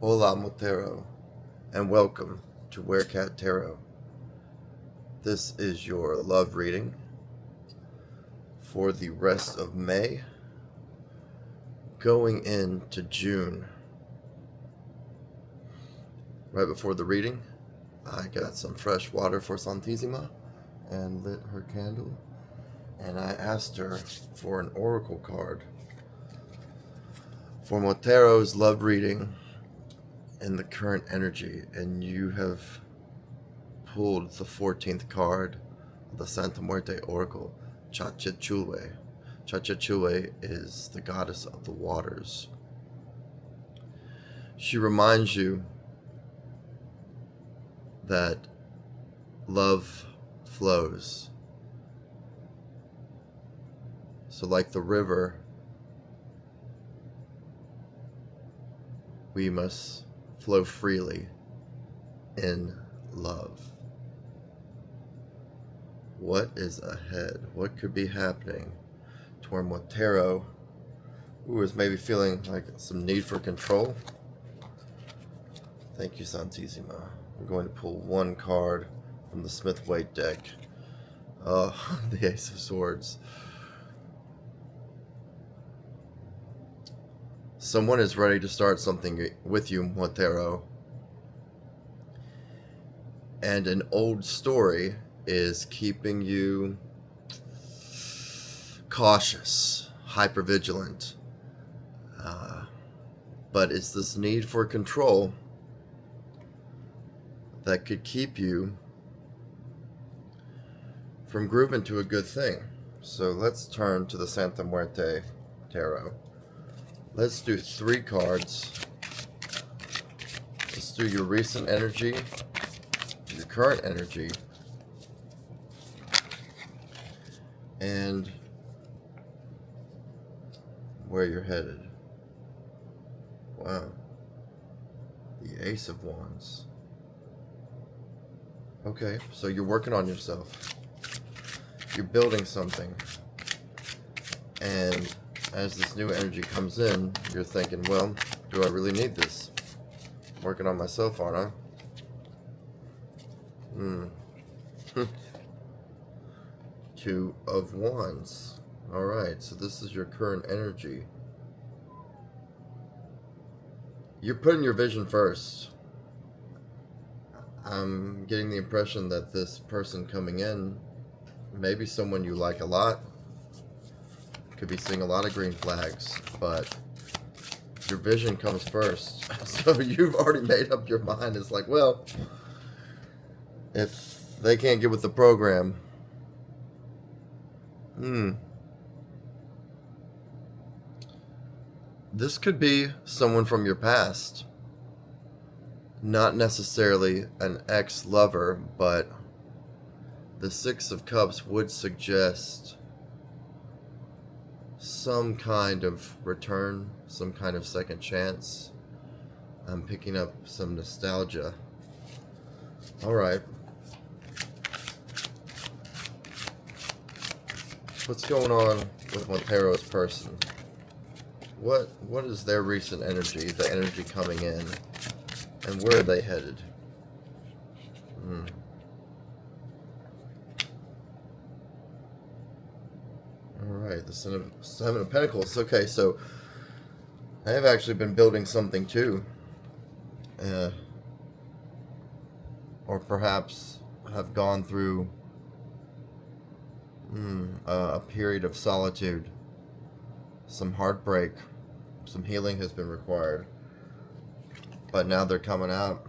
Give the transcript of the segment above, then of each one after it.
Hola Motero, and welcome to Werecat Tarot. This is your love reading for the rest of May, going into June. Right before the reading, I got some fresh water for Santissima and lit her candle, and I asked her for an oracle card for Motero's love reading in the current energy, and you have pulled the 14th card of the Santa Muerte Oracle, Chachachule. Chachachule is the goddess of the waters. She reminds you that love flows. So like the river, we must flow freely in love. What is ahead? What could be happening to where Motero, who is maybe feeling like some need for control? Thank you, Santissima. We're going to pull one card from the Smith-Waite deck. Oh, the Ace of Swords. Someone is ready to start something with you, Motero. And an old story is keeping you cautious, hypervigilant. But it's this need for control that could keep you from grooving to a good thing. So let's turn to the Santa Muerte Tarot. Let's do 3 cards. Let's do your recent energy, your current energy, and where you're headed. Wow. The Ace of Wands. Okay, so you're working on yourself. You're building something. And as this new energy comes in, you're thinking, well, do I really need this? I'm working on myself, aren't I? 2 of Wands. Alright, so this is your current energy. You're putting your vision first. I'm getting the impression that this person coming in may be someone you like a lot. Could be seeing a lot of green flags, but your vision comes first. So you've already made up your mind. It's like, well, if they can't get with the program, this could be someone from your past. Not necessarily an ex-lover, but the 6 of Cups would suggest some kind of return, some kind of second chance. I'm picking up some nostalgia. Alright. What's going on with Montero's person? What is their recent energy, the energy coming in, and where are they headed? Alright, the Seven of Pentacles. Okay, so I have actually been building something too. Or perhaps have gone through a period of solitude. Some heartbreak. Some healing has been required. But now they're coming out.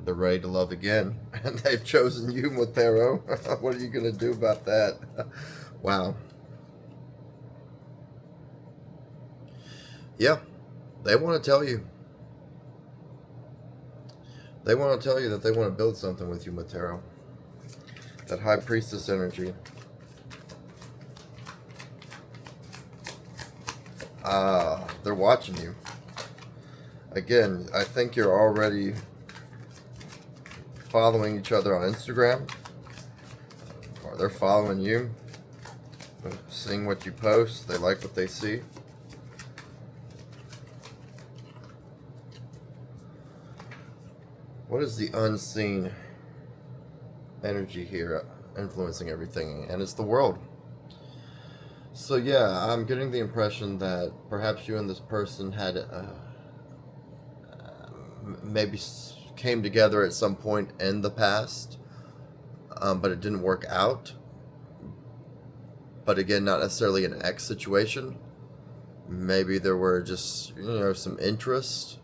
They're ready to love again. And they've chosen you, Motero. What are you going to do about that? Wow. Yeah, they want to tell you. They want to tell you that they want to build something with you, Motero. That High Priestess energy. They're watching you. Again, I think you're already following each other on Instagram. Or they're following you. They're seeing what you post. They like what they see. What is the unseen energy here influencing everything? And it's the world. So yeah, I'm getting the impression that perhaps you and this person had maybe came together at some point in the past, but it didn't work out. But again, not necessarily an ex situation. Maybe there were just, some interest.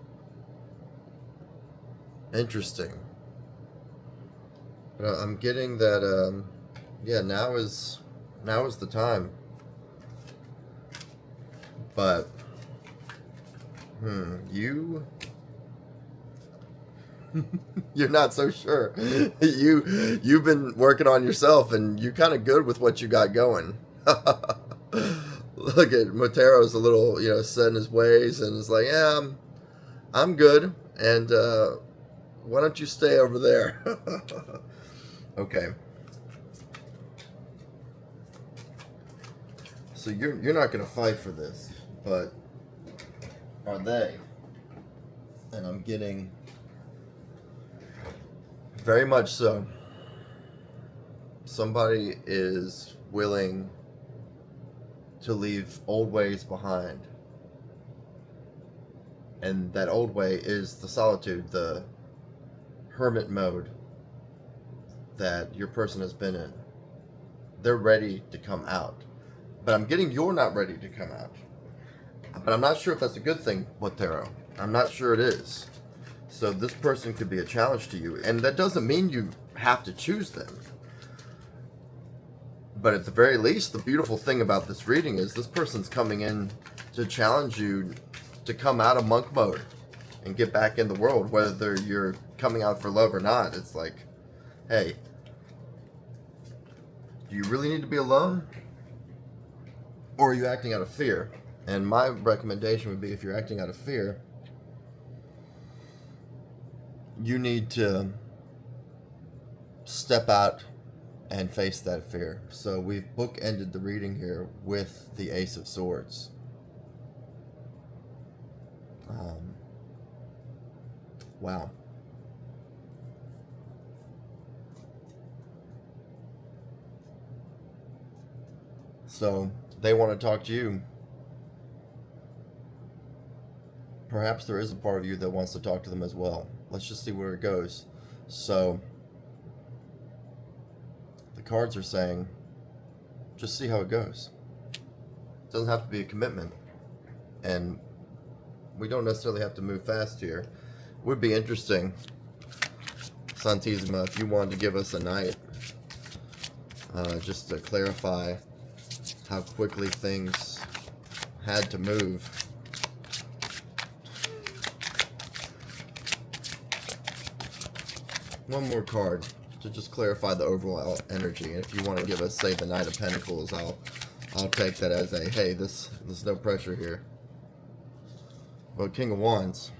Interesting. But I'm getting that, yeah, now is the time. But, you're not so sure. You've been working on yourself, and you're kind of good with what you got going. Look at Motero's a little, set in his ways, and is like, yeah, I'm good, and why don't you stay over there? Okay. So you're not gonna fight for this, but are they? And I'm getting very much so. Somebody is willing to leave old ways behind. And that old way is the solitude, the hermit mode that your person has been in. They're ready to come out. But I'm getting you're not ready to come out. But I'm not sure if that's a good thing, Motero. I'm not sure it is. So this person could be a challenge to you. And that doesn't mean you have to choose them. But at the very least, the beautiful thing about this reading is this person's coming in to challenge you to come out of monk mode and get back in the world, whether you're coming out for love or not. It's like, hey, do you really need to be alone? Or are you acting out of fear? And my recommendation would be, if you're acting out of fear, you need to step out and face that fear. So we've bookended the reading here with the Ace of Swords. Wow. So they want to talk to you. Perhaps there is a part of you that wants to talk to them as well. Let's just see where it goes. So the cards are saying, just see how it goes. It doesn't have to be a commitment. And we don't necessarily have to move fast here. It would be interesting, Santissima, if you wanted to give us a night, just to clarify how quickly things had to move. One more card to just clarify the overall energy. And if you want to give us, say, the Knight of Pentacles, I'll take that as a, hey, there's no pressure here. Well, King of Wands.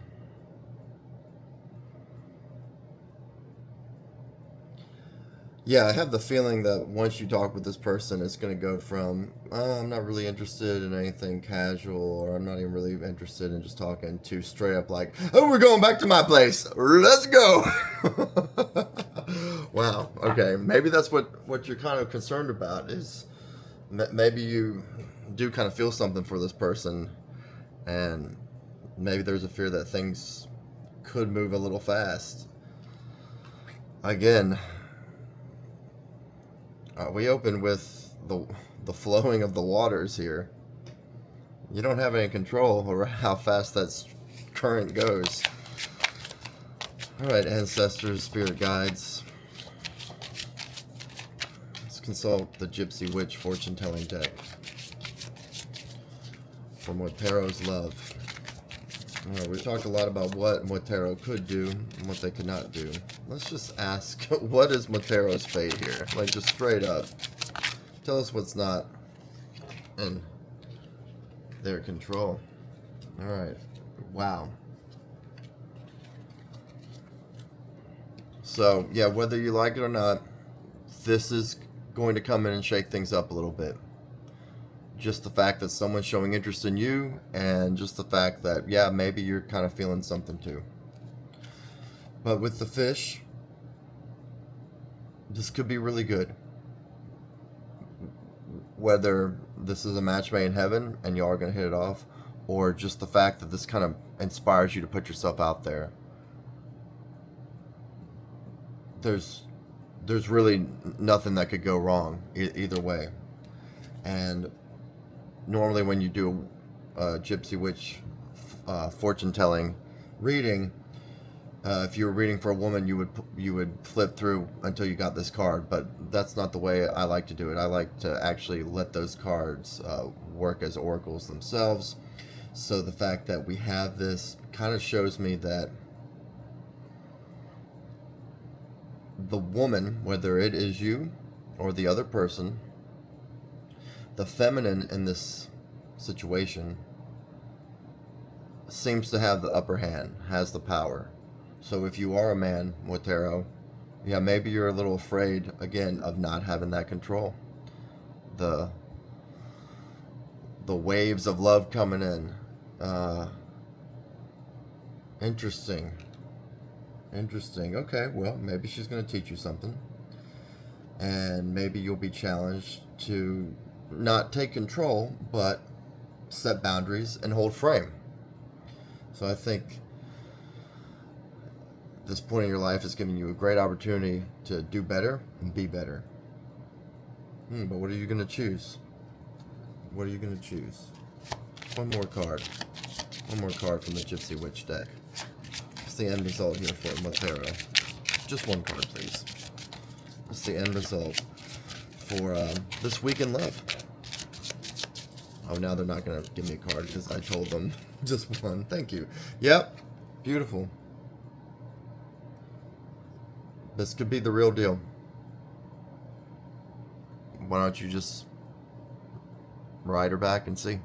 Yeah, I have the feeling that once you talk with this person, it's going to go from, I'm not really interested in anything casual, or I'm not even really interested in just talking, to straight up like, oh, we're going back to my place. Let's go. Wow. Okay. Maybe that's what you're kind of concerned about, is maybe you do kind of feel something for this person, and maybe there's a fear that things could move a little fast. Again, we open with the flowing of the waters here. You don't have any control over how fast that current goes. Alright, ancestors, spirit guides. Let's consult the Gypsy Witch fortune-telling deck for Motero's love. Alright, we talked a lot about what Motero could do and what they could not do. Let's just ask, what is Motero's fate here? Like, just straight up. Tell us what's not in their control. Alright. Wow. So, yeah, whether you like it or not, this is going to come in and shake things up a little bit. Just the fact that someone's showing interest in you, and just the fact that, yeah, maybe you're kind of feeling something too. But with the fish, this could be really good. Whether this is a match made in heaven and y'all are going to hit it off, or just the fact that this kind of inspires you to put yourself out there. There's really nothing that could go wrong either way. And normally when you do a Gypsy Witch fortune telling reading, if you were reading for a woman, you would flip through until you got this card. But that's not the way I like to do it. I like to actually let those cards work as oracles themselves. So the fact that we have this kind of shows me that the woman, whether it is you or the other person, the feminine in this situation seems to have the upper hand, has the power. So if you are a man with tarot, yeah, maybe you're a little afraid, again, of not having that control. The waves of love coming in. Interesting. Okay, well, maybe she's going to teach you something. And maybe you'll be challenged to not take control, but set boundaries and hold frame. So I think this point in your life is giving you a great opportunity to do better and be better. But what are you going to choose? What are you going to choose? One more card. One more card from the Gypsy Witch deck. What's the end result here for Motero? Just one card, please. What's the end result for this week in love? Oh, now they're not going to give me a card because I told them just one. Thank you. Yep. Beautiful. This could be the real deal. Why don't you just ride her back and see?